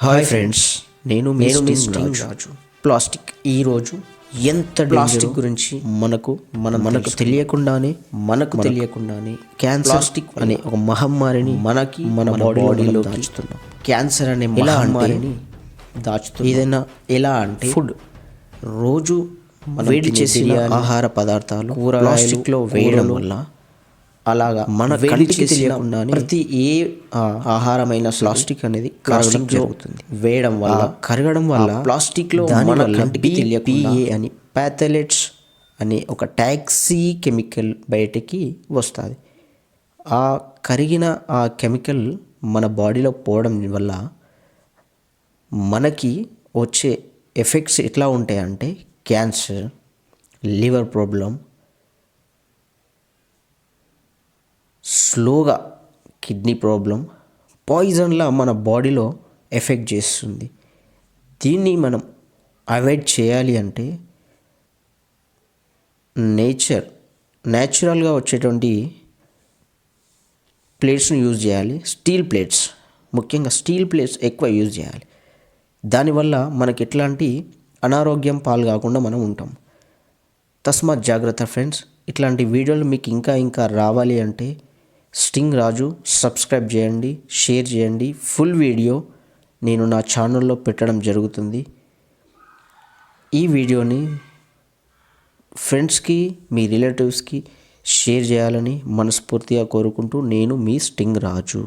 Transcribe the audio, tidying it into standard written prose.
Hi friends, నేను మీ sting రాజు. Plastic ఈరోజు ఎంత ప్లాస్టిక్ గురించి మనకు తెలియకుండానే క్యాన్సర్ అనే ఒక మహమ్మారిని మన బాడీలో దాచుతున్నాం. క్యాన్సర్ అనే మహమ్మారిని దాచుతున్నాం. ఏదైనా ఎలా అంటే ఫుడ్ రోజు వేడి చేసిన ఆహార పదార్థాలు ప్లాస్టిక్లో వేయడం వల్ల అలాగా మన కంటికి తెలియకుండానే ప్రతి ఏ ఆహారమైన ప్లాస్టిక్ అనేది కరగడం జరుగుతుంది. కరగడం వల్ల ప్లాస్టిక్లో మన కంటికి తెలియకుండా అని ప్యాథలెట్స్ అనే ఒక టాక్సీ కెమికల్ బయటికి వస్తుంది. ఆ కరిగిన ఆ కెమికల్ మన బాడీలో పోవడం వల్ల మనకి వచ్చే ఎఫెక్ట్స్ ఎట్లా ఉంటాయంటే క్యాన్సర్, లివర్ ప్రాబ్లం, స్లోగా కిడ్నీ ప్రాబ్లం, పాయిజన్లా మన బాడీలో ఎఫెక్ట్ చేస్తుంది. దీన్ని అవాయిడ్ చేయాలి అంటే న్యాచురల్గా వచ్చేటువంటి ప్లేట్స్ని యూజ్ చేయాలి. స్టీల్ ప్లేట్స్, ముఖ్యంగా స్టీల్ ప్లేట్స్ ఎక్కువ యూజ్ చేయాలి. దానివల్ల మనకి ఎట్లాంటి అనారోగ్యం పాలు కాకుండా మనం ఉంటాం. తస్మాత్ జాగ్రత్త ఫ్రెండ్స్. ఇట్లాంటి వీడియోలు మీకు ఇంకా రావాలి అంటే స్టింగ్ రాజు సబ్స్క్రైబ్ చేయండి, షేర్ చేయండి. ఫుల్ వీడియో నేను నా ఛానల్లో పెట్టడం జరుగుతుంది. ఈ వీడియోని ఫ్రెండ్స్కి, మీ రిలేటివ్స్కి షేర్ చేయాలని మనస్ఫూర్తిగా కోరుకుంటూ నేను మీ స్టింగ్ రాజు.